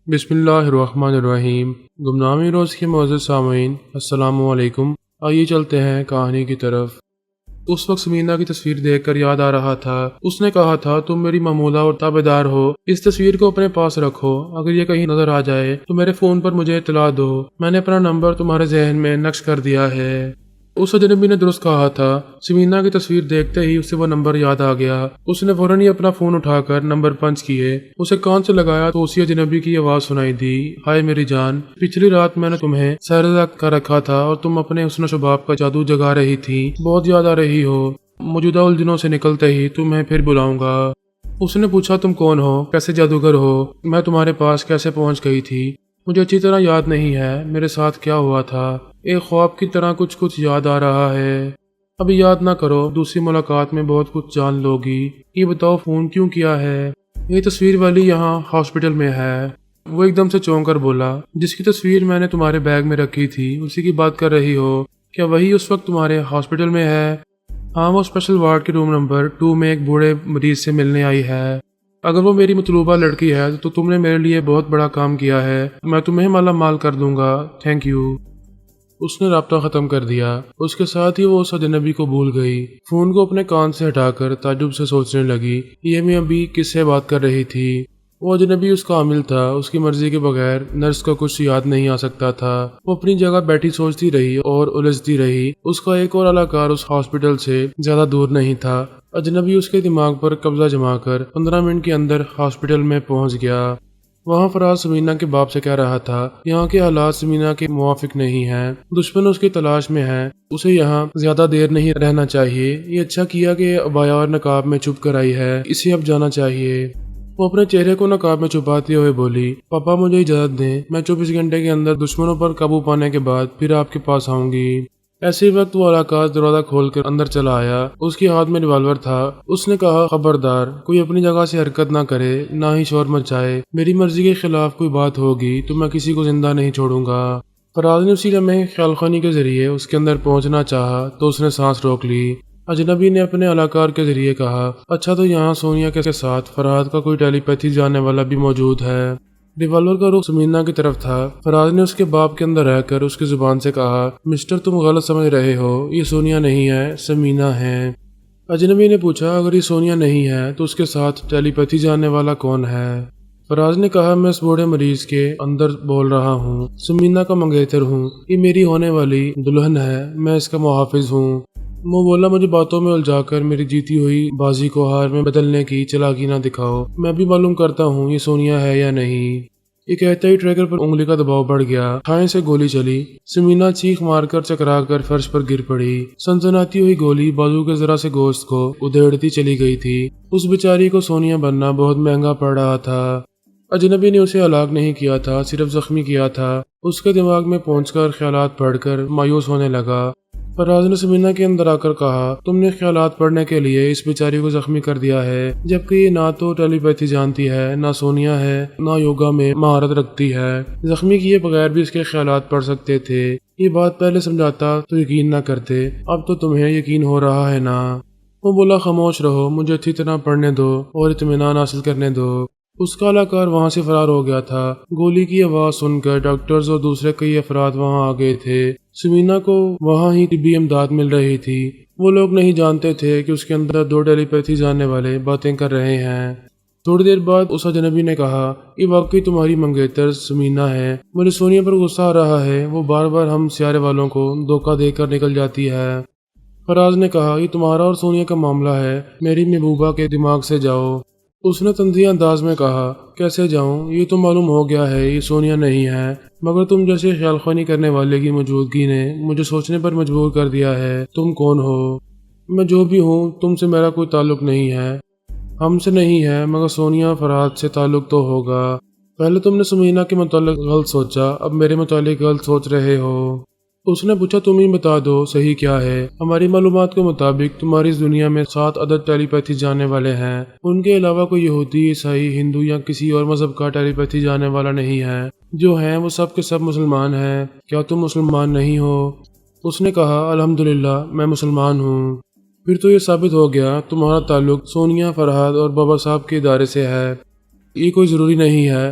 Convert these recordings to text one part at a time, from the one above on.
بسم اللہ الرحمن الرحیم۔ گمنامی روز کے معزز سامعین السلام علیکم۔ آئیے چلتے ہیں کہانی کی طرف۔ اس وقت سمینہ کی تصویر دیکھ کر یاد آ رہا تھا، اس نے کہا تھا تم میری ممولہ اور تابع دار ہو، اس تصویر کو اپنے پاس رکھو، اگر یہ کہیں نظر آ جائے تو میرے فون پر مجھے اطلاع دو، میں نے اپنا نمبر تمہارے ذہن میں نقش کر دیا ہے۔ اس اجنبی نے درست کہا تھا۔ سمینہ کی تصویر دیکھتے ہی اسے وہ نمبر یاد آ گیا۔ اس نے فوراً ہی اپنا فون اٹھا کر نمبر پنچ کیے، اسے کان سے لگایا تو اسی اجنبی کی آواز سنائی دی۔ ہائے میری جان، پچھلی رات میں نے تمہیں سیرزہ کر رکھا تھا اور تم اپنے حسن و شباب کا جادو جگا رہی تھی، بہت یاد آ رہی ہو، موجودہ الجھنوں سے نکلتے ہی تمہیں پھر بلاؤں گا۔ اس نے پوچھا تم کون ہو، کیسے جادوگر ہو، میں تمہارے پاس کیسے پہنچ گئی تھی؟ مجھے اچھی طرح یاد نہیں ہے میرے ساتھ کیا ہوا تھا، ایک خواب کی طرح کچھ یاد آ رہا ہے۔ ابھی یاد نہ کرو، دوسری ملاقات میں بہت کچھ جان لوگی۔ یہ بتاؤ فون کیوں کیا ہے؟ یہ تصویر والی یہاں ہاسپٹل میں ہے۔ وہ ایک دم سے چونک کر بولا، جس کی تصویر میں نے تمہارے بیگ میں رکھی تھی اسی کی بات کر رہی ہو؟ کیا وہی اس وقت تمہارے ہاسپٹل میں ہے؟ ہاں، وہ اسپیشل وارڈ کے روم نمبر 2 میں ایک بوڑھے مریض سے ملنے آئی ہے۔ اگر وہ میری مطلوبہ لڑکی ہے تو تم نے میرے لیے بہت بڑا کام کیا ہے، میں تمہیں مالا مال کر دوں گا، تھینک یو۔ اس نے رابطہ ختم کر دیا۔ اس کے ساتھ ہی وہ اس اجنبی کو بھول گئی، فون کو اپنے کان سے ہٹا کر تعجب سے سوچنے لگی، یہ میں ابھی کس سے بات کر رہی تھی؟ وہ اجنبی اس کا عامل تھا، اس کی مرضی کے بغیر نرس کا کچھ یاد نہیں آ سکتا تھا۔ وہ اپنی جگہ بیٹھی سوچتی رہی اور الجھتی رہی، اس کا ایک اور علاقار اس ہاسپٹل سے زیادہ دور نہیں تھا۔ اجنبی اس کے دماغ پر قبضہ جما کر 15 منٹ کے اندر ہاسپٹل میں پہنچ گیا۔ وہاں فراز سمینہ کے باپ سے کہہ رہا تھا، یہاں کے حالات سمینہ کے موافق نہیں ہیں، دشمن اس کی تلاش میں ہے، اسے یہاں زیادہ دیر نہیں رہنا چاہیے، یہ اچھا کیا کہ عبایا اور نقاب میں چھپ کر آئی ہے، اسے اب جانا چاہیے۔ وہ اپنے چہرے کو نقاب میں چھپاتے ہوئے بولی، پاپا مجھے اجازت دیں، میں 24 گھنٹے کے اندر دشمنوں پر قابو پانے کے بعد پھر آپ کے پاس آؤں گی۔ ایسے وقت وہ علاقاز دروازہ کھول کر اندر چلا آیا، اس کے ہاتھ میں ریوالور تھا۔ اس نے کہا، خبردار، کوئی اپنی جگہ سے حرکت نہ کرے، نہ ہی شور مچائے، میری مرضی کے خلاف کوئی بات ہوگی تو میں کسی کو زندہ نہیں چھوڑوں گا۔ فراز نے اسی لمحے خیال خوانی کے ذریعے اس کے اندر پہنچنا چاہا تو اس نے سانس روک لی۔ اجنبی نے اپنے علاقار کے ذریعے کہا، اچھا تو یہاں سونیا کے ساتھ فرحات کا کوئی ٹیلی پیتھی جاننے والا بھی موجود ہے۔ ریوالور کا رخ سمینہ کی طرف تھا۔ فراز نے اس کے باپ کے اندر رہ کر اس کی زبان سے کہا، مسٹر تم غلط سمجھ رہے ہو، یہ سونیا نہیں ہے، سمینہ ہے۔ اجنبی نے پوچھا، اگر یہ سونیا نہیں ہے تو اس کے ساتھ ٹیلی پیتھی جاننے والا کون ہے؟ فراز نے کہا، میں اس بوڑھے مریض کے اندر بول رہا ہوں، سمینہ کا منگیتر ہوں، یہ میری ہونے والی دلہن ہے، میں اس کا محافظ ہوں۔ وہ بولا، مجھے باتوں میں الجھا کر میری جیتی ہوئی بازی کو ہار میں بدلنے کی چلاکی نہ دکھاؤ، میں بھی معلوم کرتا ہوں یہ سونیا ہے یا نہیں۔ یہ کہتا ہی ٹریگر پر انگلی کا دباؤ بڑھ گیا، ٹھائیں سے گولی چلی، سمینہ چیخ مار کر چکرا کر فرش پر گر پڑی۔ سنسناتی ہوئی گولی بازو کے ذرا سے گوشت کو ادھیڑتی چلی گئی تھی۔ اس بیچاری کو سونیا بننا بہت مہنگا پڑ رہا تھا۔ اجنبی نے اسے ہلاک نہیں کیا تھا، صرف زخمی کیا تھا۔ اس کے دماغ میں پہنچ کر خیالات پڑھ کر مایوس ہونے لگا۔ فراز نے سمینہ کے اندر آ کر کہا، تم نے خیالات پڑھنے کے لیے اس بیچاری کو زخمی کر دیا ہے، جبکہ یہ نہ تو ٹیلی پیتھی جانتی ہے، نہ سونیا ہے، نہ یوگا میں مہارت رکھتی ہے، زخمی کیے بغیر بھی اس کے خیالات پڑھ سکتے تھے۔ یہ بات پہلے سمجھاتا تو یقین نہ کرتے، اب تو تمہیں یقین ہو رہا ہے نا؟ وہ بولا، خاموش رہو، مجھے اچھی طرح پڑھنے دو اور اطمینان حاصل کرنے دو۔ اس کا علاقار وہاں سے فرار ہو گیا تھا۔ گولی کی آواز سن کر ڈاکٹرز اور دوسرے کئی افراد وہاں آ گئے تھے۔ سمینہ کو وہاں ہی طبی امداد مل رہی تھی۔ وہ لوگ نہیں جانتے تھے کہ اس کے اندر 2 ٹیلی پیتھی جاننے والے باتیں کر رہے ہیں۔ تھوڑی دیر بعد اس اجنبی نے کہا، یہ واقعی تمہاری منگیتر سمینہ ہے، مجھے سونیا پر غصہ آ رہا ہے، وہ بار بار ہم سیارے والوں کو دھوکہ دے کر نکل جاتی ہے۔ فراز نے کہا، یہ تمہارا اور سونیا کا معاملہ ہے، میری محبوبہ کے دماغ سے جاؤ۔ اس نے طنزیہ انداز میں کہا، کیسے جاؤں؟ یہ تو معلوم ہو گیا ہے یہ سونیا نہیں ہے، مگر تم جیسے خیال خوانی کرنے والے کی موجودگی نے مجھے سوچنے پر مجبور کر دیا ہے، تم کون ہو؟ میں جو بھی ہوں، تم سے میرا کوئی تعلق نہیں ہے، ہم سے نہیں ہے، مگر سونیا فرحات سے تعلق تو ہوگا۔ پہلے تم نے سمینہ کے متعلق غلط سوچا، اب میرے متعلق غلط سوچ رہے ہو۔ اس نے پوچھا، تم ہی بتا دو صحیح کیا ہے؟ ہماری معلومات کے مطابق تمہاری اس دنیا میں 7 عدد ٹیلی پیتھی جاننے والے ہیں، ان کے علاوہ کوئی یہودی، عیسائی، ہندو یا کسی اور مذہب کا ٹیلی پیتھی جاننے والا نہیں ہے، جو ہیں وہ سب کے سب مسلمان ہیں، کیا تم مسلمان نہیں ہو؟ اس نے کہا، الحمدللہ میں مسلمان ہوں۔ پھر تو یہ ثابت ہو گیا تمہارا تعلق سونیا، فرحات اور بابا صاحب کے ادارے سے ہے۔ یہ کوئی ضروری نہیں ہے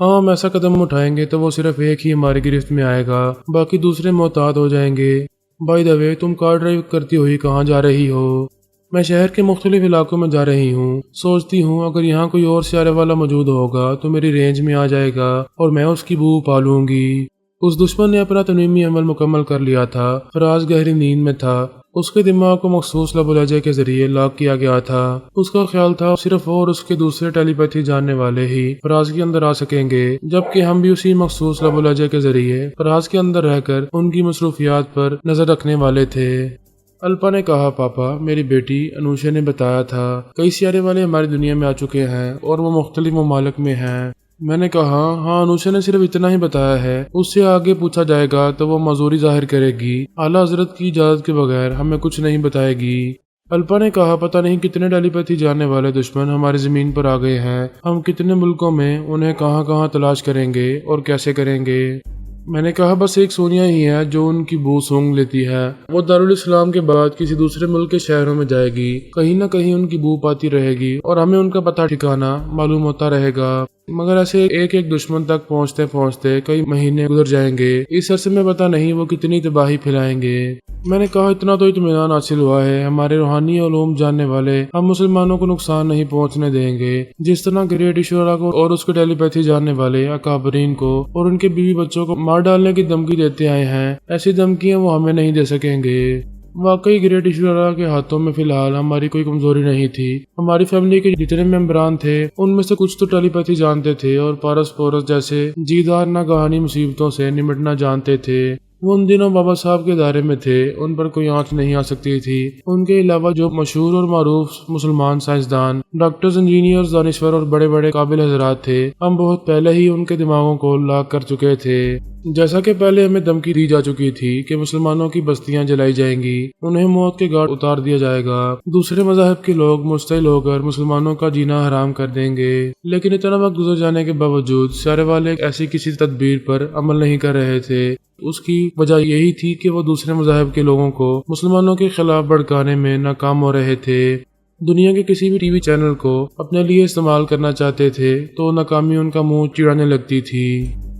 ہاں ہم ایسا قدم اٹھائیں گے تو وہ صرف ایک ہی ہماری گرفت میں آئے گا، باقی دوسرے محتاط ہو جائیں گے۔ بائی دا وے، تم کار ڈرائیو کرتی ہوئی کہاں جا رہی ہو؟ میں شہر کے مختلف علاقوں میں جا رہی ہوں، سوچتی ہوں اگر یہاں کوئی اور سیارے والا موجود ہوگا تو میری رینج میں آ جائے گا اور میں اس کی بو پالوں گی۔ اس دشمن نے اپنا تنویمی عمل مکمل کر لیا تھا۔ فراز گہری نیند میں تھا، اس کے دماغ کو مخصوص لب و لہجے کے ذریعے لاک کیا گیا تھا۔ اس کا خیال تھا صرف وہ اور اس کے دوسرے ٹیلی پیتھی جاننے والے ہی فراز کے اندر آ سکیں گے، جبکہ ہم بھی اسی مخصوص لب و لہجے کے ذریعے فراز کے اندر رہ کر ان کی مصروفیات پر نظر رکھنے والے تھے۔ الپا نے کہا، پاپا، میری بیٹی انوشا نے بتایا تھا کئی سیارے والے ہماری دنیا میں آ چکے ہیں اور وہ مختلف ممالک میں ہیں۔ میں نے کہا، ہاں انوشا نے صرف اتنا ہی بتایا ہے، اس سے آگے پوچھا جائے گا تو وہ معذوری ظاہر کرے گی، اعلیٰ حضرت کی اجازت کے بغیر ہمیں کچھ نہیں بتائے گی۔ الپا نے کہا، پتہ نہیں کتنے ٹیلی پیتھی جاننے والے دشمن ہماری زمین پر آ گئے ہیں، ہم کتنے ملکوں میں انہیں کہاں کہاں تلاش کریں گے اور کیسے کریں گے۔ میں نے کہا، بس ایک سونیا ہی ہے جو ان کی بو سونگ لیتی ہے، وہ دارالاسلام کے بعد کسی دوسرے ملک کے شہروں میں جائے گی، کہیں نہ کہیں ان کی بو پاتی رہے گی اور ہمیں ان کا پتہ ٹھکانہ معلوم ہوتا رہے گا، مگر ایسے ایک ایک دشمن تک پہنچتے پہنچتے کئی مہینے گزر جائیں گے، اس عرصے میں پتہ نہیں وہ کتنی تباہی پھیلائیں گے۔ میں نے کہا، اتنا تو اطمینان حاصل ہوا ہے، ہمارے روحانی علوم جاننے والے ہم مسلمانوں کو نقصان نہیں پہنچنے دیں گے، جس طرح گریٹ ایشورا کو اور اس کے ٹیلی پیتھی جاننے والے اکابرین کو اور ان کے بیوی بچوں کو مار ڈالنے کی دھمکی دیتے آئے ہیں، ایسی دھمکیاں وہ ہمیں نہیں دے سکیں گے۔ واقعی گریٹ ایشورا کے ہاتھوں میں فی الحال ہماری کوئی کمزوری نہیں تھی۔ ہماری فیملی کے جتنے ممبران تھے ان میں سے کچھ تو ٹیلی پیتھی جانتے تھے اور پارس پورس جیسے جیدار ناگہانی مصیبتوں سے نمٹنا جانتے تھے۔ وہ ان دنوں بابا صاحب کے دائرے میں تھے، ان پر کوئی آنچ نہیں آ سکتی تھی۔ ان کے علاوہ جو مشہور اور معروف مسلمان سائنسدان، ڈاکٹرز، انجینئرز، دانشور اور بڑے بڑے قابل حضرات تھے، ہم بہت پہلے ہی ان کے دماغوں کو لاک کر چکے تھے۔ جیسا کہ پہلے ہمیں دھمکی دی جا چکی تھی کہ مسلمانوں کی بستیاں جلائی جائیں گی، انہیں موت کے گھاٹ اتار دیا جائے گا، دوسرے مذاہب کے لوگ مشتعل ہو کر مسلمانوں کا جینا حرام کر دیں گے۔ لیکن اتنا وقت گزر جانے کے باوجود سارے والے ایسی کسی تدبیر پر عمل نہیں کر رہے تھے۔ اس کی وجہ یہی تھی کہ وہ دوسرے مذاہب کے لوگوں کو مسلمانوں کے خلاف بھڑکانے میں ناکام ہو رہے تھے۔ دنیا کے کسی بھی ٹی وی چینل کو اپنے لیے استعمال کرنا چاہتے تھے تو ناکامی ان کا منہ چڑانے لگتی تھی۔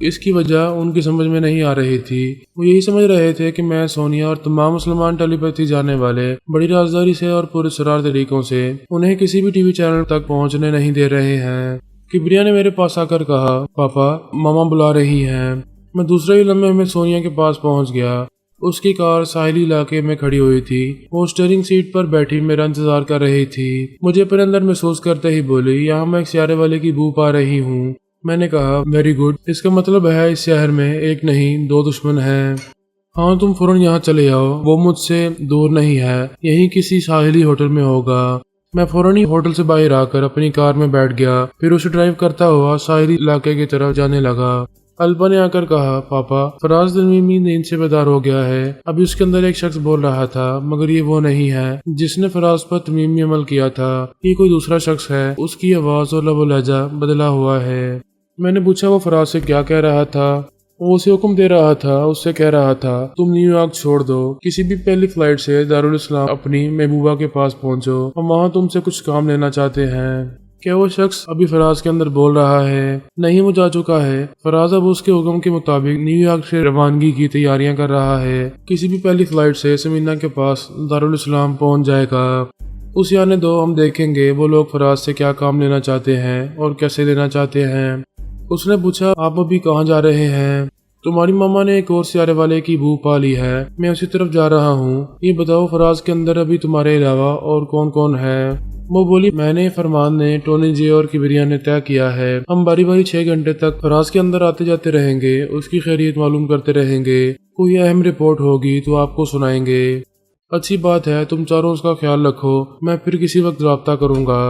اس کی وجہ ان کی سمجھ میں نہیں آ رہی تھی۔ وہ یہی سمجھ رہے تھے کہ میں، سونیا اور تمام مسلمان ٹیلی پیتھی جانے والے بڑی رازداری سے اور پورے سرار طریقوں سے انہیں کسی بھی ٹی وی چینل تک پہنچنے نہیں دے رہے ہیں۔ کبریا نے میرے پاس آ کر کہا، پاپا، ماما بلا رہی ہیں۔ میں دوسرے ہی لمحے میں سونیا کے پاس پہنچ گیا۔ اس کی کار ساحلی علاقے میں کھڑی ہوئی تھی، وہ اسٹیئرنگ سیٹ پر بیٹھی میرا انتظار کر رہی تھی۔ مجھے اپنے اندر محسوس کرتے ہی بولی، یہاں میں ایک سیارے والے کی بو پا رہی ہوں۔ میں نے کہا، ویری گڈ، اس کا مطلب ہے اس شہر میں ایک نہیں 2 دشمن ہیں۔ ہاں تم فوراً یہاں چلے آؤ، وہ مجھ سے دور نہیں ہے، یہیں کسی ساحلی ہوٹل میں ہوگا۔ میں فوراً ہی ہوٹل سے باہر آ کر اپنی کار میں بیٹھ گیا، پھر اسے ڈرائیو کرتا ہوا ساحلی علاقے کی طرف جانے لگا۔ الپا نے آ کر کہا، پاپا، فراز تنویمی نیند سے بیدار ہو گیا ہے۔ ابھی اس کے اندر ایک شخص بول رہا تھا، مگر یہ وہ نہیں ہے جس نے فراز پر تنویمی عمل کیا تھا، یہ کوئی دوسرا شخص ہے، اس کی آواز اور لب و لہجہ بدلا ہوا ہے۔ میں نے پوچھا، وہ فراز سے کیا کہہ رہا تھا؟ وہ اسے حکم دے رہا تھا، اس سے کہہ رہا تھا، تم نیو یارک چھوڑ دو، کسی بھی پہلی فلائٹ سے دارالاسلام اپنی محبوبہ کے پاس پہنچو، ہم وہاں تم سے کچھ کام لینا چاہتے ہیں۔ کیا وہ شخص ابھی فراز کے اندر بول رہا ہے؟ نہیں، وہ جا چکا ہے۔ فراز اب اس کے حکم کے مطابق نیو یارک سے روانگی کی تیاریاں کر رہا ہے، کسی بھی پہلی فلائٹ سے سمینا کے پاس دارالاسلام پہنچ جائے گا۔ اسے آنے دو، ہم دیکھیں گے وہ لوگ فراز سے کیا کام لینا چاہتے ہیں اور کیسے لینا چاہتے ہیں۔ اس نے پوچھا، آپ ابھی کہاں جا رہے ہیں؟ تمہاری ماما نے ایک اور سیارے والے کی بو پا لی ہے، میں اسی طرف جا رہا ہوں۔ یہ بتاؤ، فراز کے اندر ابھی تمہارے علاوہ اور کون کون ہے؟ وہ بولی، میں نے، فرمان نے، ٹونی جی اور کبریا نے طے کیا ہے، ہم باری باری 6 گھنٹے تک فراز کے اندر آتے جاتے رہیں گے، اس کی خیریت معلوم کرتے رہیں گے، کوئی اہم رپورٹ ہوگی تو آپ کو سنائیں گے۔ اچھی بات ہے، تم چاروں اس کا خیال رکھو، میں پھر کسی وقت رابطہ کروں گا۔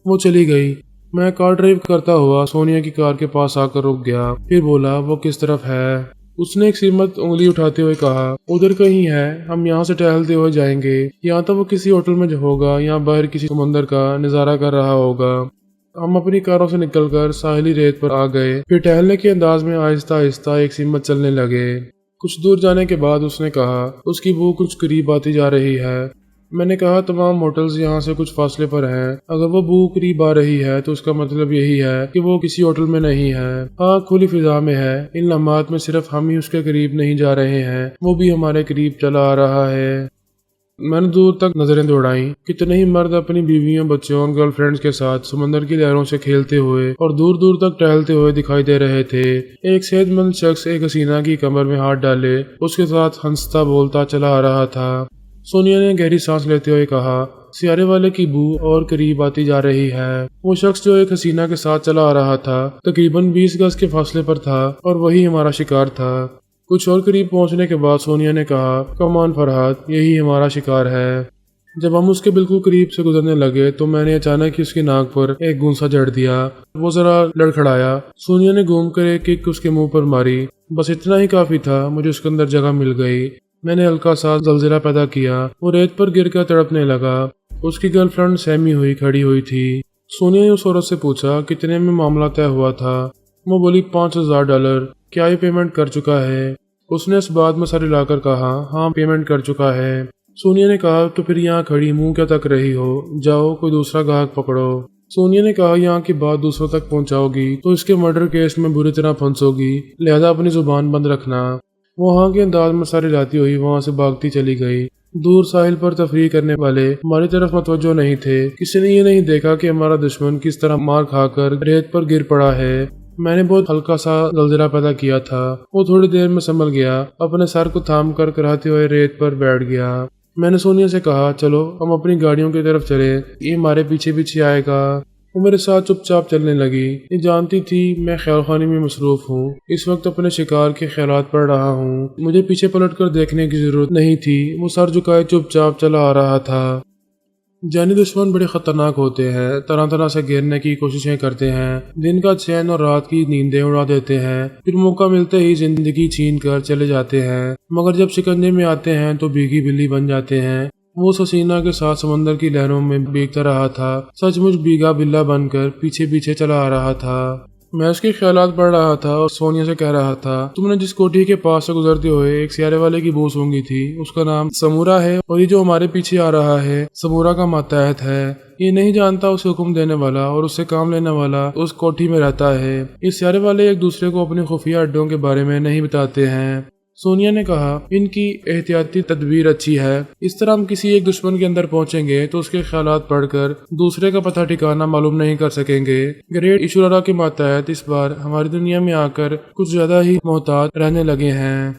وہ چلی گئی۔ میں کار ڈرائیو کرتا ہوا سونیا کی کار کے پاس آ کر رک گیا، پھر بولا، وہ کس طرف ہے؟ اس نے ایک سیمت انگلی اٹھاتے ہوئے کہا، ادھر کہیں ہے، ہم یہاں سے ٹہلتے ہوئے جائیں گے، یہاں تو وہ کسی ہوٹل میں ہوگا یا باہر کسی سمندر کا نظارہ کر رہا ہوگا۔ ہم اپنی کاروں سے نکل کر ساحلی ریت پر آ گئے، پھر ٹہلنے کے انداز میں آہستہ آہستہ ایک سیمت چلنے لگے۔ کچھ دور جانے کے بعد اس نے کہا، اس کی بو کچھ قریب آتی جا رہی ہے۔ میں نے کہا تمام ہوٹلز یہاں سے کچھ فاصلے پر ہیں، اگر وہ بو قریب آ رہی ہے تو اس کا مطلب یہی ہے کہ وہ کسی ہوٹل میں نہیں ہے، ہاں کھلی فضا میں ہے۔ ان لمحات میں صرف ہم ہی اس کے قریب نہیں جا رہے ہیں، وہ بھی ہمارے قریب چلا آ رہا ہے۔ میں نے دور تک نظریں دوڑائیں، کتنے ہی مرد اپنی بیویوں، بچوں اور گرل فرینڈز کے ساتھ سمندر کی لہروں سے کھیلتے ہوئے اور دور دور تک ٹہلتے ہوئے دکھائی دے رہے تھے۔ ایک صحت مند شخص ایک حسینہ کی کمر میں ہاتھ ڈالے اس کے ساتھ ہنستا بولتا چلا آ رہا تھا۔ سونیا نے گہری سانس لیتے ہوئے کہا، سیارے والے کی بو اور قریب آتی جا رہی ہے۔ وہ شخص جو ایک حسینہ کے ساتھ چلا آ رہا تھا تقریباً 20 گز کے فاصلے پر تھا اور وہی ہمارا شکار تھا۔ کچھ اور قریب پہنچنے کے بعد سونیا نے کہا، کمان فرحات، یہی ہمارا شکار ہے۔ جب ہم اس کے بالکل قریب سے گزرنے لگے تو میں نے اچانک اس کی ناک پر ایک گونسا جڑ دیا۔ وہ ذرا لڑکھڑایا۔ سونیا نے گھوم کر ایک کک اس کے منہ پر ماری، بس اتنا ہی کافی تھا، مجھے اس کے اندر جگہ مل گئی۔ میں نے ہلکا سا زلزلہ پیدا کیا، وہ ریت پر گر کر تڑپنے لگا۔ اس کی گرل فرینڈ سہمی ہوئی کھڑی ہوئی تھی۔ سونیا نے اس عورت سے پوچھا، کتنے میں معاملہ طے ہوا تھا؟ وہ بولی، $5000۔ کیا یہ پیمنٹ کر چکا ہے؟ اس نے اس بات میں سر ہلا کر کہا، ہاں پیمنٹ کر چکا ہے۔ سونیا نے کہا، تو پھر یہاں کھڑی منہ کیا تک رہی ہو؟ جاؤ کوئی دوسرا گاہک پکڑو۔ سونیا نے کہا، یہاں کی بات دوسروں تک پہنچاؤ گی تو اس کے مرڈر کیس میں بری طرح پھنسو گی، لہذا اپنی زبان بند رکھنا۔ وہ ہاں کے انداز میں سر ہلاتی ہوئی وہاں سے بھاگتی چلی گئی۔ دور ساحل پر تفریح کرنے والے ہماری طرف متوجہ نہیں تھے۔ کسی نے یہ نہیں دیکھا کہ ہمارا دشمن کس طرح مار کھا کر ریت پر گر پڑا ہے۔ میں نے بہت ہلکا سا زلزلہ پیدا کیا تھا۔ وہ تھوڑی دیر میں سنبھل گیا، اپنے سر کو تھام کر کراتے ہوئے ریت پر بیٹھ گیا۔ میں نے سونیا سے کہا، چلو ہم اپنی گاڑیوں کی طرف چلے، یہ ہمارے پیچھے پیچھے آئے گا۔ وہ میرے ساتھ چپ چاپ چلنے لگی۔ یہ جانتی تھی میں خیال خانی میں مصروف ہوں، اس وقت اپنے شکار کے خیالات پڑھ رہا ہوں۔ مجھے پیچھے پلٹ کر دیکھنے کی ضرورت نہیں تھی، وہ سر جھکائے چپ چاپ چلا آ رہا تھا۔ جانی دشمن بڑے خطرناک ہوتے ہیں، طرح طرح سے گھیرنے کی کوششیں کرتے ہیں، دن کا چین اور رات کی نیندیں اڑا دیتے ہیں، پھر موقع ملتے ہی زندگی چھین کر چلے جاتے ہیں، مگر جب شکنجے میں آتے ہیں تو بھیگی بلی بن جاتے ہیں۔ وہ حسینہ کے ساتھ سمندر کی لہروں میں بھیگتا رہا تھا، سچ مچ بھیگا بلا بن کر پیچھے پیچھے چلا آ رہا تھا۔ میں اس کے خیالات پڑھ رہا تھا اور سونیا سے کہہ رہا تھا، تم نے جس کوٹھی کے پاس سے گزرتے ہوئے ایک سیارے والے کی بو سونگی تھی، اس کا نام سمورا ہے، اور یہ جو ہمارے پیچھے آ رہا ہے سمورا کا ماتحت ہے۔ یہ نہیں جانتا اسے حکم دینے والا اور اس سے کام لینے والا اس کوٹھی میں رہتا ہے۔ یہ سیارے والے ایک دوسرے کو اپنی خفیہ اڈوں کے بارے میں نہیں بتاتے ہیں۔ سونیا نے کہا، ان کی احتیاطی تدبیر اچھی ہے، اس طرح ہم کسی ایک دشمن کے اندر پہنچیں گے تو اس کے خیالات پڑھ کر دوسرے کا پتہ ٹھکانہ معلوم نہیں کر سکیں گے۔ گریٹ ایشورا کے ماتحت اس بار ہماری دنیا میں آ کر کچھ زیادہ ہی محتاط رہنے لگے ہیں۔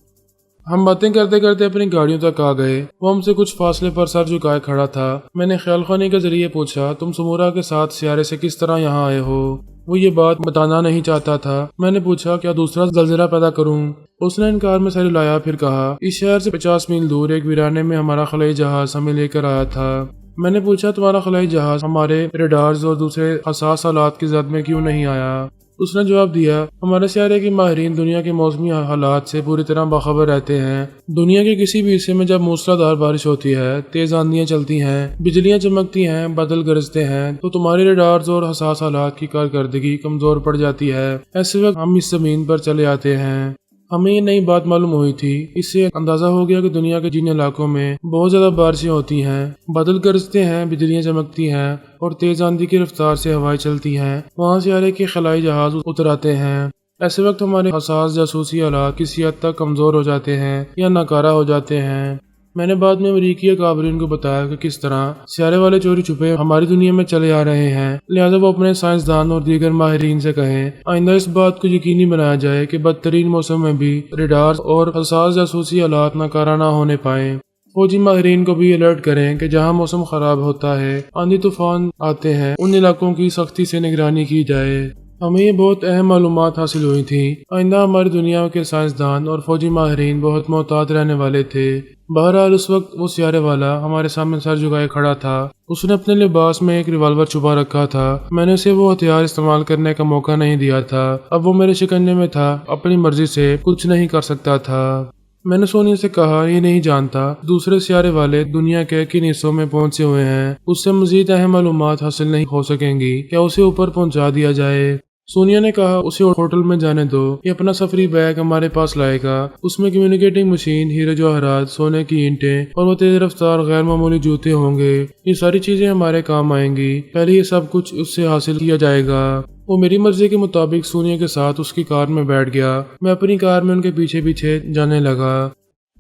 ہم باتیں کرتے کرتے اپنی گاڑیوں تک آ گئے۔ وہ ہم سے کچھ فاصلے پر سر جھکائے کھڑا تھا۔ میں نے خیال خانی کے ذریعے پوچھا، تم سمورا کے ساتھ سیارے سے کس طرح یہاں آئے ہو؟ وہ یہ بات بتانا نہیں چاہتا تھا۔ میں نے پوچھا، کیا دوسرا زلزلہ پیدا کروں؟ اس نے انکار میں سر ہلایا، پھر کہا، اس شہر سے 50 میل دور ایک ویرانے میں ہمارا خلائی جہاز ہمیں لے کر آیا تھا۔ میں نے پوچھا، تمہارا خلائی جہاز ہمارے ریڈارز اور دوسرے حساس آلات کی زد میں کیوں نہیں آیا؟ اس نے جواب دیا، ہمارے سیارے کے ماہرین دنیا کے موسمی حالات سے پوری طرح باخبر رہتے ہیں۔ دنیا کے کسی بھی حصے میں جب موسلا دھار بارش ہوتی ہے، تیز آندھیاں چلتی ہیں، بجلیاں چمکتی ہیں، بادل گرجتے ہیں، تو تمہارے ریڈارز اور حساس آلات کی کارکردگی کمزور پڑ جاتی ہے۔ ایسے وقت ہم اس زمین پر چلے آتے ہیں۔ ہمیں یہ نئی بات معلوم ہوئی تھی، اس سے اندازہ ہو گیا کہ دنیا کے جن علاقوں میں بہت زیادہ بارشیں ہوتی ہیں، بادل گرجتے ہیں، بجلیاں چمکتی ہیں اور تیز آندھی کی رفتار سے ہوائیں چلتی ہیں، وہاں سیارے کے خلائی جہاز اتر آتے ہیں۔ ایسے وقت ہمارے حساس جاسوسی آلات کسی حد تک کمزور ہو جاتے ہیں یا ناکارہ ہو جاتے ہیں۔ میں نے بعد میں امریکی اکابرین کو بتایا کہ کس طرح سیارے والے چوری چھپے ہماری دنیا میں چلے آ رہے ہیں، لہذا وہ اپنے سائنسدان اور دیگر ماہرین سے کہیں آئندہ اس بات کو یقینی بنایا جائے کہ بدترین موسم میں بھی ریڈار اور حساس جاسوسی آلات ناکارہ نہ ہونے پائیں۔ فوجی ماہرین کو بھی الرٹ کریں کہ جہاں موسم خراب ہوتا ہے، آندھی طوفان آتے ہیں، ان علاقوں کی سختی سے نگرانی کی جائے۔ ہمیں یہ بہت اہم معلومات حاصل ہوئی تھیں۔ آئندہ ہماری دنیا کے سائنسدان اور فوجی ماہرین بہت محتاط رہنے والے تھے۔ بہرحال اس وقت وہ سیارے والا ہمارے سامنے سر جھکائے کھڑا تھا۔ اس نے اپنے لباس میں ایک ریوالور چھپا رکھا تھا۔ میں نے اسے وہ ہتھیار استعمال کرنے کا موقع نہیں دیا تھا۔ اب وہ میرے شکنجے میں تھا، اپنی مرضی سے کچھ نہیں کر سکتا تھا۔ میں نے سونیا سے کہا، یہ نہیں جانتا دوسرے سیارے والے دنیا کے کن حصوں میں پہنچے ہوئے ہیں، اس سے مزید اہم معلومات حاصل نہیں ہو سکیں گی، کیا اسے اوپر پہنچا دیا جائے؟ سونیا نے کہا اسے ہوٹل میں جانے دو، یہ اپنا سفری بیگ ہمارے پاس لائے گا۔ اس میں کمیونیکیٹنگ مشین، ہیرے جواہرات، سونے کی اینٹیں اور وہ تیز رفتار غیر معمولی جوتے ہوں گے۔ یہ ساری چیزیں ہمارے کام آئیں گی، پہلے یہ سب کچھ اس سے حاصل کیا جائے گا۔ وہ میری مرضی کے مطابق سونیا کے ساتھ اس کی کار میں بیٹھ گیا۔ میں اپنی کار میں ان کے پیچھے پیچھے جانے لگا۔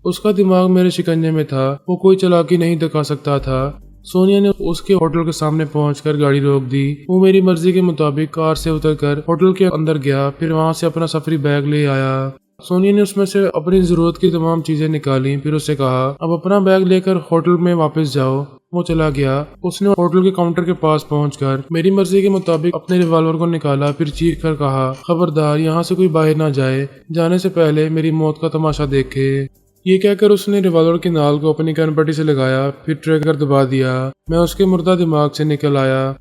اس کا دماغ میرے شکنجے میں تھا، وہ کوئی چالاکی نہیں دکھا سکتا تھا۔ سونیا نے اس کے ہوٹل کے سامنے پہنچ کر گاڑی روک دی۔ وہ میری مرضی کے مطابق کار سے اتر کر ہوٹل کے اندر گیا، پھر وہاں سے اپنا سفری بیگ لے آیا۔ سونیا نے اس میں سے اپنی ضرورت کی تمام چیزیں نکالی، پھر اسے کہا اب اپنا بیگ لے کر ہوٹل میں واپس جاؤ۔ وہ چلا گیا۔ اس نے ہوٹل کے کاؤنٹر کے پاس پہنچ کر میری مرضی کے مطابق اپنے ریوالور کو نکالا، پھر چیخ کر کہا خبردار یہاں سے کوئی باہر نہ جائے، جانے سے پہلے میری موت کا تماشا دیکھے۔ یہ کہہ کر اس نے ریوالور کی نال کو اپنی کن پٹی سے لگایا، پھر ٹریگر دبا دیا۔ میں اس کے مردہ دماغ سے نکل آیا۔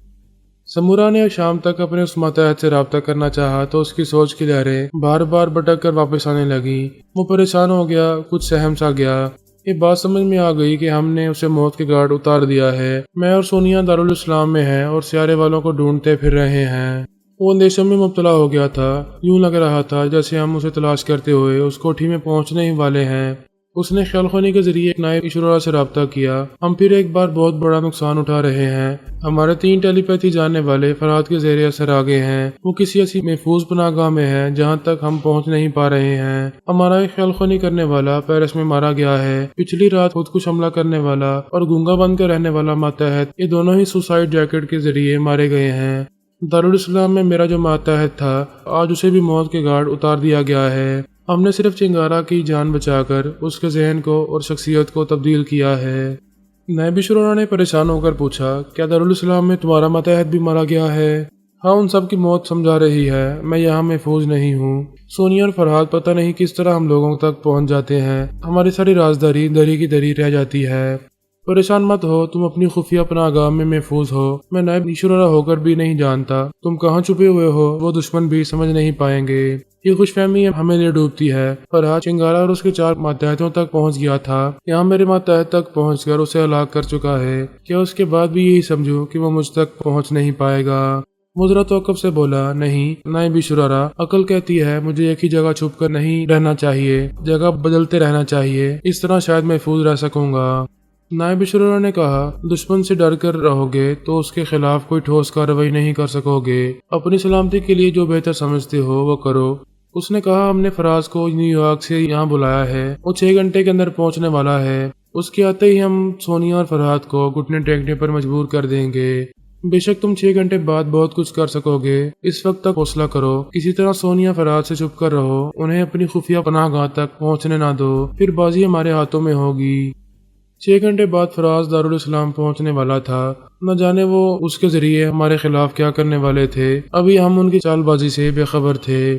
سمورا نے شام تک اپنے اس ماتحت سے رابطہ کرنا چاہا تو اس کی سوچ کی لہریں بار بار بھٹک کر واپس آنے لگیں۔ وہ پریشان ہو گیا، کچھ سہم سا گیا۔ یہ بات سمجھ میں آ گئی کہ ہم نے اسے موت کے گھاٹ اتار دیا ہے۔ میں اور سونیا دارالاسلام میں ہیں اور سیارے والوں کو ڈھونڈتے پھر رہے ہیں۔ وہ اندیشوں میں مبتلا ہو گیا تھا، یوں لگ رہا تھا جیسے ہم اسے تلاش کرتے ہوئے اس کوٹھی میں پہنچنے ہی والے ہیں۔ اس نے خیال خونی کے ذریعے ایک نائب اشرورہ سے رابطہ کیا۔ ہم پھر ایک بار بہت بڑا نقصان اٹھا رہے ہیں۔ ہمارے 3 ٹیلی پیتھی جاننے والے فرات کے زیر اثر آ گئے ہیں۔ وہ کسی ایسی محفوظ پناہ گاہ میں ہے جہاں تک ہم پہنچ نہیں پا رہے ہیں۔ ہمارا ایک خیال خونی کرنے والا پیرس میں مارا گیا ہے۔ پچھلی رات خودکش حملہ کرنے والا اور گونگا بن کر رہنے والا ماتحت، یہ دونوں ہی سوسائڈ جیکٹ کے ذریعے مارے گئے ہیں۔ دارالاسلام میں میرا جو ماتحت تھا، آج اسے بھی موت کے گھاٹ اتار دیا گیا ہے۔ ہم نے صرف چنگارا کی جان بچا کر اس کے ذہن کو اور شخصیت کو تبدیل کیا ہے۔ نائب اشرورہ نے پریشان ہو کر پوچھا کیا دارالاسلام میں تمہارا ماتحت بھی مارا گیا ہے؟ ہاں، ان سب کی موت سمجھا رہی ہے، میں یہاں محفوظ نہیں ہوں۔ سونیا اور فرحات پتہ نہیں کس طرح ہم لوگوں تک پہنچ جاتے ہیں، ہماری ساری رازداری دری کی دری رہ جاتی ہے۔ پریشان مت ہو، تم اپنی خفیہ پناہ گاہ میں محفوظ ہو۔ میں نائب اشرورہ ہو کر بھی نہیں جانتا تم کہاں چھپے ہوئے ہو، وہ دشمن بھی سمجھ نہیں پائیں گے۔ یہ خوش فہمی ہمیں لے ڈوبتی ہے۔ فرحات چنگارا اور اس کے 4 ماتحتوں تک پہنچ گیا تھا، یہاں میرے ماتحت تک پہنچ کر اسے ہلاک کر چکا ہے۔ کیا اس کے بعد بھی یہی سمجھو کہ وہ مجھ تک پہنچ نہیں پائے گا؟ وہ ذرا توقف سے بولا نہیں نائب اشرورہ، عقل کہتی ہے مجھے ایک ہی جگہ چھپ کر نہیں رہنا چاہیے، جگہ بدلتے رہنا چاہیے، اس طرح شاید محفوظ رہ سکوں گا۔ نائب اشرورہ نے کہا دشمن سے ڈر کر رہو گے تو اس کے خلاف کوئی ٹھوس کارروائی نہیں کر سکو گے، اپنی سلامتی کے لیے جو بہتر سمجھتے ہو وہ کرو۔ اس نے کہا ہم نے فراز کو نیو یارک سے یہاں بلایا ہے، وہ 6 گھنٹے کے اندر پہنچنے والا ہے۔ اس کے آتے ہی ہم سونیا اور فرحات کو گھٹنے ٹیکنے پر مجبور کر دیں گے۔ بے شک تم 6 گھنٹے بعد بہت کچھ کر سکو گے، اس وقت تک حوصلہ کرو، کسی طرح سونیا فرحات سے چھپ کر رہو، انہیں اپنی خفیہ پناہ گاہ تک پہنچنے نہ دو، پھر بازی ہمارے ہاتھوں میں ہوگی۔ 6 گھنٹے بعد فراز دارالاسلام پہنچنے والا تھا، نہ جانے وہ اس کے ذریعے ہمارے خلاف کیا کرنے والے تھے، ابھی ہم ان کی چال بازی سے بے خبر تھے۔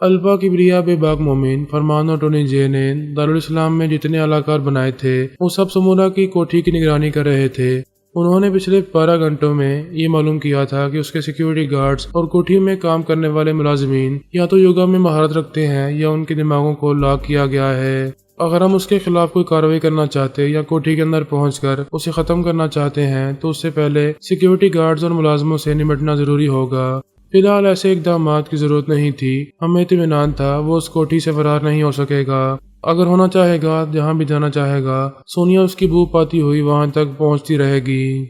البا کبریا بے باک مومن فرمان اور ٹونی جے نے دارالاسلام میں جتنے علاقار بنائے تھے وہ سب سمورا کی کوٹھی کی نگرانی کر رہے تھے۔ انہوں نے پچھلے 12 گھنٹوں میں یہ معلوم کیا تھا کہ اس کے سیکیورٹی گارڈز اور کوٹھی میں کام کرنے والے ملازمین یا تو یوگا میں مہارت رکھتے ہیں یا ان کے دماغوں کو لاک کیا گیا ہے۔ اگر ہم اس کے خلاف کوئی کارروائی کرنا چاہتے یا کوٹھی کے اندر پہنچ کر اسے ختم کرنا چاہتے ہیں تو اس سے پہلے سیکیورٹی گارڈز اور ملازموں سے نمٹنا ضروری ہوگا۔ فی الحال ایسے اقدامات کی ضرورت نہیں تھی، ہمیں اطمینان تھا وہ اس کوٹھی سے فرار نہیں ہو سکے گا۔ اگر ہونا چاہے گا جہاں بھی جانا چاہے گا، سونیا اس کی بو پاتی ہوئی وہاں تک پہنچتی رہے گی۔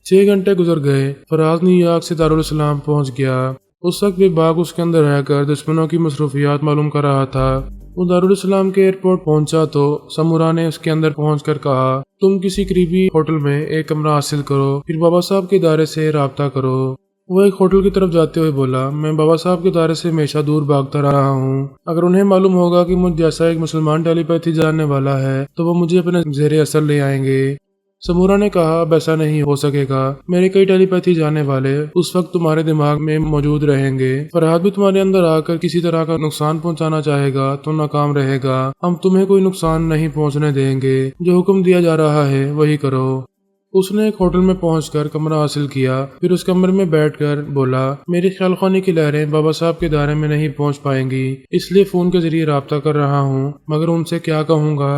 6 گھنٹے گزر گئے، فراز نیو یارک سے دارالاسلام پہنچ گیا۔ اس وقت بھی باغ اس کے اندر رہ کر دشمنوں کی مصروفیات معلوم کر رہا تھا۔ وہ دارالاسلام کے ایئرپورٹ پہنچا تو سمورا نے اس کے اندر پہنچ کر کہا تم کسی قریبی ہوٹل میں ایک کمرہ حاصل کرو، پھر بابا صاحب کے ادارے سے رابطہ کرو۔ وہ ایک ہوٹل کی طرف جاتے ہوئے بولا میں بابا صاحب کے ادارے سے ہمیشہ دور بھاگتا رہا ہوں، اگر انہیں معلوم ہوگا کہ مجھ جیسا ایک مسلمان ٹیلی پیتھی جاننے والا ہے تو وہ مجھے اپنے زیر اثر لے آئیں گے۔ سمورا نے کہا اب ایسا نہیں ہو سکے گا، میرے کئی ٹیلی پیتھی جاننے والے اس وقت تمہارے دماغ میں موجود رہیں گے، فرحات بھی تمہارے اندر آ کر کسی طرح کا نقصان پہنچانا چاہے گا تو ناکام رہے گا، ہم تمہیں کوئی نقصان نہیں پہنچنے دیں گے، جو حکم دیا جا رہا ہے وہی کرو۔ اس نے ایک ہوٹل میں پہنچ کر کمرہ حاصل کیا، پھر اس کمرے میں بیٹھ کر بولا میری خیال خوانی کی لہریں بابا صاحب کے دائرے میں نہیں پہنچ پائیں گی، اس لیے فون کے ذریعے رابطہ کر رہا ہوں، مگر ان سے کیا کہوں گا؟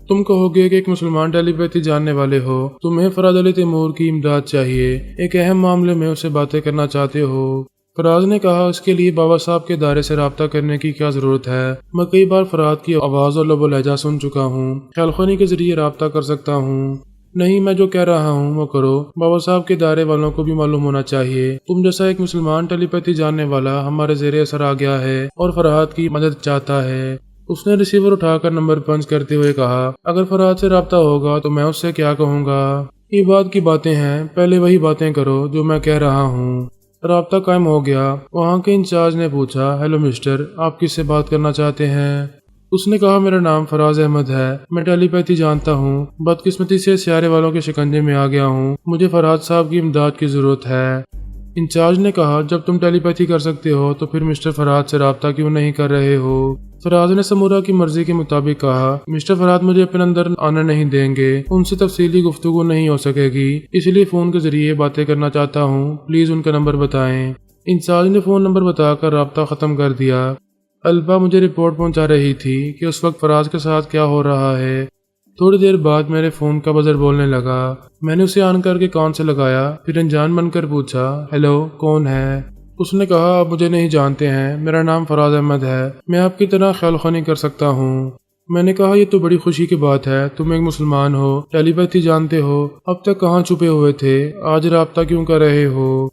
تم کہو گے کہ ایک مسلمان ٹیلی پیتھی جاننے والے ہو، تمہیں فراد علی تیمور کی امداد چاہیے، ایک اہم معاملے میں اسے باتیں کرنا چاہتے ہو۔ فراز نے کہا اس کے لیے بابا صاحب کے ادارے سے رابطہ کرنے کی کیا ضرورت ہے؟ میں کئی بار فراد کی آواز اور لب و لہجہ سن چکا ہوں، خیال خوانی کے ذریعے رابطہ کر سکتا ہوں۔ نہیں، میں جو کہہ رہا ہوں وہ کرو۔ بابا صاحب کے ادارے والوں کو بھی معلوم ہونا چاہیے تم جیسا ایک مسلمان ٹیلی پیتھی جاننے والا ہمارے زیر اثر آ گیا ہے اور فرحات کی مدد چاہتا ہے۔ اس نے ریسیور اٹھا کر نمبر پنچ کرتے ہوئے کہا، اگر فرحات سے رابطہ ہوگا تو میں اس سے کیا کہوں گا؟ یہ بات کی باتیں ہیں، پہلے وہی باتیں کرو جو میں کہہ رہا ہوں۔ رابطہ قائم ہو گیا۔ وہاں کے انچارج نے پوچھا، ہیلو مسٹر، آپ کس سے بات کرنا چاہتے ہیں؟ اس نے کہا، میرا نام فراز احمد ہے، میں ٹیلی پیتھی جانتا ہوں، بدقسمتی سے سیارے والوں کے شکنجے میں آ گیا ہوں، مجھے فرحات صاحب کی امداد کی ضرورت ہے۔ انچارج نے کہا، جب تم ٹیلی پیتھی کر سکتے ہو تو پھر مسٹر فرحات سے رابطہ کیوں نہیں کر رہے ہو؟ فراز نے سمورا کی مرضی کے مطابق کہا، مسٹر فرحات مجھے اپنے اندر آنا نہیں دیں گے، ان سے تفصیلی گفتگو نہیں ہو سکے گی، اس لیے فون کے ذریعے باتیں کرنا چاہتا ہوں، پلیز ان کا نمبر بتائیں۔ انچارج نے فون نمبر بتا کر رابطہ ختم کر دیا۔ البا مجھے رپورٹ پہنچا رہی تھی کہ اس وقت فراز کے ساتھ کیا ہو رہا ہے۔ تھوڑی دیر بعد میرے فون کا بزر بولنے لگا۔ میں نے اسے آن کر کے کان سے لگایا، پھر انجان بن کر پوچھا، ہیلو، کون ہے؟ اس نے کہا، آپ مجھے نہیں جانتے ہیں، میرا نام فراز احمد ہے، میں آپ کی طرح خیال خوانی کر سکتا ہوں۔ میں نے کہا، یہ تو بڑی خوشی کی بات ہے، تم ایک مسلمان ہو، ٹیلی پیتھی جانتے ہو، اب تک کہاں چھپے ہوئے تھے، آج رابطہ کیوں کر رہے ہو؟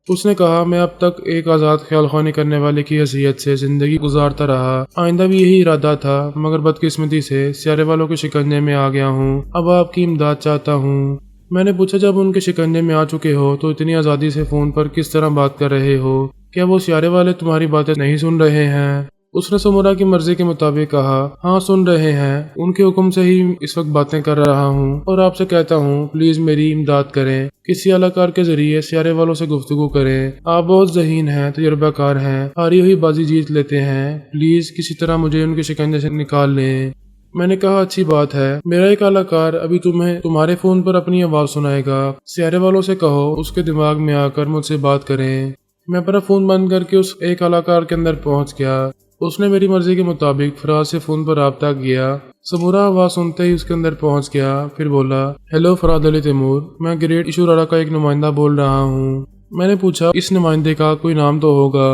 اس نے کہا، میں اب تک ایک آزاد خیال خوانی کرنے والے کی حیثیت سے زندگی گزارتا رہا، آئندہ بھی یہی ارادہ تھا، مگر بدقسمتی سے سیارے والوں کے شکنجے میں آ گیا ہوں، اب آپ کی امداد چاہتا ہوں۔ میں نے پوچھا، جب ان کے شکنجے میں آ چکے ہو تو اتنی آزادی سے فون پر کس طرح بات کر رہے ہو؟ کیا وہ سیارے والے تمہاری باتیں نہیں سن رہے ہیں؟ اس نے سمورا کی مرضی کے مطابق کہا، ہاں سن رہے ہیں، ان کے حکم سے ہی اس وقت باتیں کر رہا ہوں، اور آپ سے کہتا ہوں پلیز میری امداد کریں، کسی اعلی کار کے ذریعے سیارے والوں سے گفتگو کریں، آپ بہت ذہین ہیں، تجربہ کار ہیں، ہاری ہوئی بازی جیت لیتے ہیں، پلیز کسی طرح مجھے ان کے شکنجے سے نکال لیں۔ میں نے کہا، اچھی بات ہے، میرا ایک اعلی کار ابھی تمہیں تمہارے فون پر اپنی آواز سنائے گا، سیارے والوں سے کہو اس کے دماغ میں آ کر مجھ سے بات کریں۔ میں اپنا فون بند کر کے اس ایک اعلی کار کے اندر پہنچ گیا۔ اس نے میری مرضی کے مطابق فراز سے فون پر رابطہ کیا۔ سمورا آواز سنتے ہی اس کے اندر پہنچ گیا، پھر بولا، ہیلو فراد علی تیمور، میں گریٹ ایشو راڑا کا ایک نمائندہ بول رہا ہوں۔ میں نے پوچھا، اس نمائندے کا کوئی نام تو ہوگا؟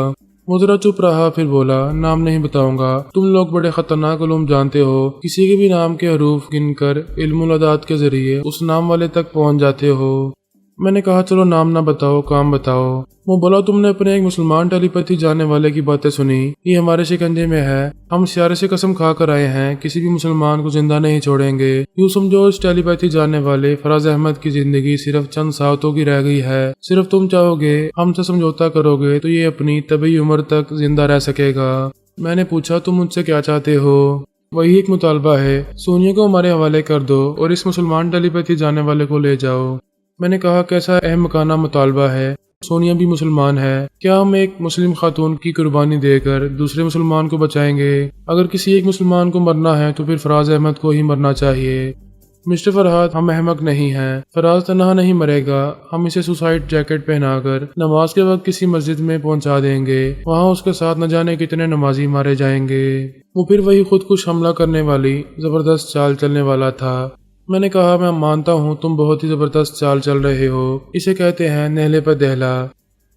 وہ ذرا چپ رہا، پھر بولا، نام نہیں بتاؤں گا، تم لوگ بڑے خطرناک علوم جانتے ہو، کسی کے بھی نام کے حروف گن کر علم العداد کے ذریعے اس نام والے تک پہنچ جاتے ہو۔ میں نے کہا، چلو نام نہ بتاؤ، کام بتاؤ۔ وہ بولا، تم نے اپنے ایک مسلمان ٹیلی پیتھی جاننے والے کی باتیں سنی، یہ ہمارے شکنجے میں ہے، ہم سیارے سے قسم کھا کر آئے ہیں، کسی بھی مسلمان کو زندہ نہیں چھوڑیں گے، یوں سمجھو اس ٹیلی پیتھی جاننے والے فراز احمد کی زندگی صرف چند ساعتوں کی رہ گئی ہے، صرف تم چاہو گے، ہم سے سمجھوتا کرو گے تو یہ اپنی طبی عمر تک زندہ رہ سکے گا۔ میں نے پوچھا، تم مجھ سے کیا چاہتے ہو؟ وہی ایک مطالبہ ہے، سونیا کو ہمارے حوالے کر دو اور اس مسلمان ٹیلی پیتھی جاننے والے کو لے جاؤ۔ میں نے کہا، کیسا اہم مکانہ مطالبہ ہے، سونیا بھی مسلمان ہے، کیا ہم ایک مسلم خاتون کی قربانی دے کر دوسرے مسلمان کو بچائیں گے؟ اگر کسی ایک مسلمان کو مرنا ہے تو پھر فراز احمد کو ہی مرنا چاہیے۔ مسٹر فرحات، ہم احمق نہیں ہیں، فراز تنہا نہیں مرے گا، ہم اسے سوسائڈ جیکٹ پہنا کر نماز کے وقت کسی مسجد میں پہنچا دیں گے، وہاں اس کے ساتھ نہ جانے کتنے نمازی مارے جائیں گے۔ وہ پھر وہی خود کش حملہ کرنے والی زبردست چال چلنے والا تھا۔ میں نے کہا، میں مانتا ہوں تم بہت ہی زبردست چال چل رہے ہو، اسے کہتے ہیں نہلے پر دہلا۔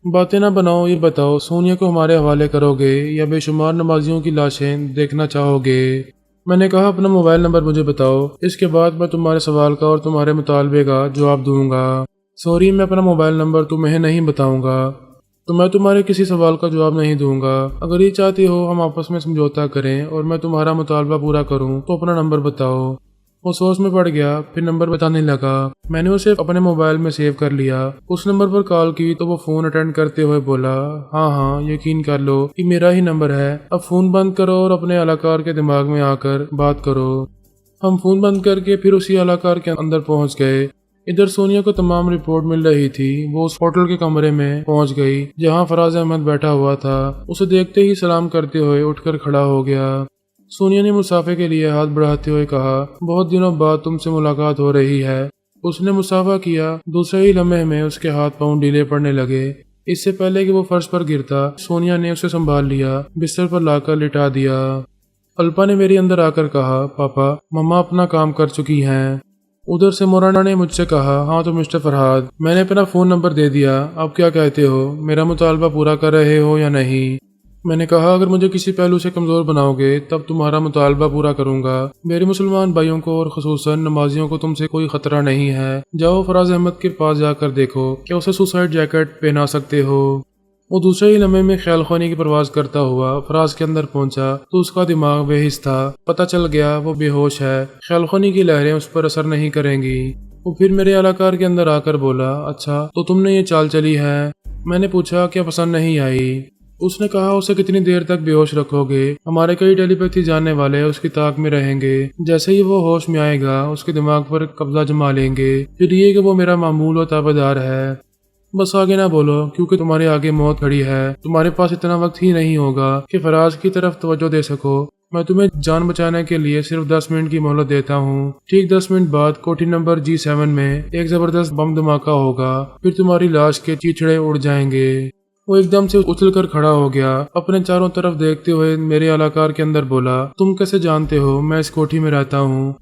باتیں نہ بناؤ، یہ بتاؤ، سونیا کو ہمارے حوالے کرو گے یا بے شمار نمازیوں کی لاشیں دیکھنا چاہو گے؟ میں نے کہا، اپنا موبائل نمبر مجھے بتاؤ، اس کے بعد میں تمہارے سوال کا اور تمہارے مطالبے کا جواب دوں گا۔ سوری، میں اپنا موبائل نمبر تمہیں نہیں بتاؤں گا، تو میں تمہارے کسی سوال کا جواب نہیں دوں گا۔ اگر یہ چاہتے ہو ہم آپس میں سمجھوتا کریں اور میں تمہارا مطالبہ پورا کروں تو اپنا نمبر بتاؤ۔ وہ سوچ میں پڑ گیا، پھر نمبر بتانے لگا۔ میں نے اسے اپنے موبائل میں سیو کر لیا۔ اس نمبر پر کال کی تو وہ فون اٹینڈ کرتے ہوئے بولا، ہاں یقین کر لو یہ میرا ہی نمبر ہے، اب فون بند کرو اور اپنے اعلی کار کے دماغ میں آ کر بات کرو۔ ہم فون بند کر کے پھر اسی اعلی کار کے اندر پہنچ گئے۔ ادھر سونیا کو تمام رپورٹ مل رہی تھی۔ وہ اس ہوٹل کے کمرے میں پہنچ گئی جہاں فراز احمد بیٹھا ہوا تھا۔ اسے دیکھتے ہی سلام کرتے ہوئے اٹھ کر کھڑا ہو گیا۔ سونیا نے مسافے کے لیے ہاتھ بڑھاتے ہوئے کہا، بہت دنوں بعد تم سے ملاقات ہو رہی ہے۔ اس نے مسافہ کیا، دوسرے ہی لمحے میں اس کے ہاتھ پاؤں ڈھیلے پڑنے لگے۔ اس سے پہلے کہ وہ فرش پر گرتا، سونیا نے اسے سنبھال لیا، بستر پر لا کر لٹا دیا۔ الپا نے میرے اندر آ کر کہا، پاپا، مما اپنا کام کر چکی ہیں۔ ادھر سے مولانا نے مجھ سے کہا، ہاں تو مسٹر فرحاد، میں نے اپنا فون نمبر دے دیا، اب کیا کہتے ہو، میرا مطالبہ پورا کر رہے ہو یا نہیں؟ میں نے کہا، اگر مجھے کسی پہلو سے کمزور بناؤ گے تب تمہارا مطالبہ پورا کروں گا۔ میرے مسلمان بھائیوں کو اور خصوصاً نمازیوں کو تم سے کوئی خطرہ نہیں ہے۔ جاؤ فراز احمد کے پاس جا کر دیکھو کیا اسے سوسائڈ جیکٹ پہنا سکتے ہو۔ وہ دوسرے ہی لمحے میں خیال خوانی کی پرواز کرتا ہوا فراز کے اندر پہنچا تو اس کا دماغ بے حس تھا۔ پتہ چل گیا وہ بے ہوش ہے، خیال خوانی کی لہریں اس پر اثر نہیں کریں گی۔ وہ پھر میرے اعلیٰ کے اندر آ کر بولا، اچھا تو تم نے یہ چال چلی ہے؟ میں نے پوچھا، کیا پسند نہیں آئی؟ اس نے کہا، اسے کتنی دیر تک بے ہوش رکھو گے؟ ہمارے کئی ٹیلی پیتھی جاننے والے اس کی طاق میں رہیں گے، جیسے ہی وہ ہوش میں آئے گا اس کے دماغ پر قبضہ جما لیں گے، پھر یہ کہ وہ میرا معمول و تابع دار ہے۔ بس آگے نہ بولو کیونکہ تمہارے آگے موت کھڑی ہے، تمہارے پاس اتنا وقت ہی نہیں ہوگا کہ فراز کی طرف توجہ دے سکو۔ میں تمہیں جان بچانے کے لیے صرف 10 منٹ کی مہلت دیتا ہوں۔ ٹھیک 10 منٹ بعد کوٹھی نمبر G7 میں ایک زبردست بم دھماکہ ہوگا، پھر تمہاری لاش کے چیچڑے اڑ جائیں گے۔ وہ ایک دم سے اچھل کر کھڑا ہو گیا، اپنے چاروں طرف دیکھتے ہوئے میرے اعلیٰ کے اندر بولا، تم کیسے جانتے ہو میں اس کوٹھی میں رہتا ہوں؟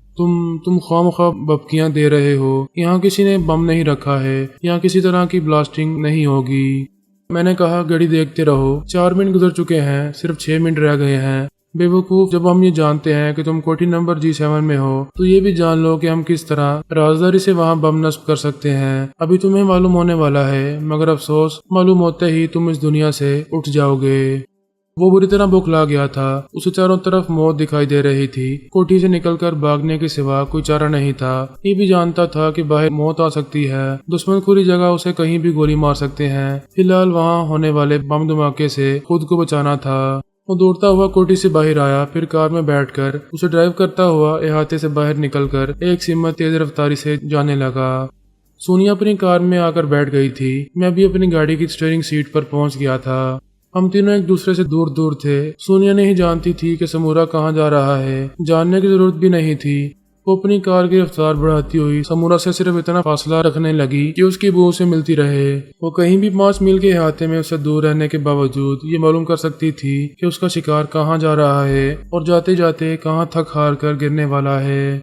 تم خواہ ببکیاں دے رہے ہو، یہاں کسی نے بم نہیں رکھا ہے، یہاں کسی طرح کی بلاسٹنگ نہیں ہوگی۔ میں نے کہا، گھڑی دیکھتے رہو، 4 منٹ گزر چکے ہیں، صرف 6 منٹ رہ گئے ہیں۔ بے وقوف، جب ہم یہ جانتے ہیں کہ تم کوٹھی نمبر G7 میں ہو تو یہ بھی جان لو کہ ہم کس طرح رازداری سے وہاں بم نصب کر سکتے ہیں۔ ابھی تمہیں معلوم ہونے والا ہے، مگر افسوس، معلوم ہوتے ہی تم اس دنیا سے اٹھ جاؤ گے۔ وہ بری طرح بوکھلا گیا تھا، اسے چاروں طرف موت دکھائی دے رہی تھی، کوٹھی سے نکل کر بھاگنے کے سوا کوئی چارہ نہیں تھا۔ یہ بھی جانتا تھا کہ باہر موت آ سکتی ہے، دشمن کھلی جگہ اسے کہیں بھی گولی مار سکتے ہیں، فی الحال وہاں ہونے والے بم دھماکے سے خود کو بچانا تھا۔ وہ دوڑتا ہوا کوٹھی سے باہر آیا، پھر کار میں بیٹھ کر اسے ڈرائیو کرتا ہوا احاطے سے باہر نکل کر ایک سمت تیز رفتاری سے جانے لگا۔ سونیا اپنی کار میں آ کر بیٹھ گئی تھی، میں بھی اپنی گاڑی کی اسٹیئرنگ سیٹ پر پہنچ گیا تھا۔ ہم تینوں ایک دوسرے سے دور دور تھے۔ سونیا نہیں جانتی تھی کہ سمورا کہاں جا رہا ہے، جاننے کی ضرورت بھی نہیں تھی۔ وہ اپنی کار کی رفتار بڑھاتی ہوئی سمورا سے صرف اتنا فاصلہ رکھنے لگی کہ اس کی بو سے ملتی رہے۔ وہ کہیں بھی 5 میل کے احاطے میں اس سے دور رہنے کے باوجود یہ معلوم کر سکتی تھی کہ اس کا شکار کہاں جا رہا ہے اور جاتے جاتے کہاں تھک ہار کر گرنے والا ہے۔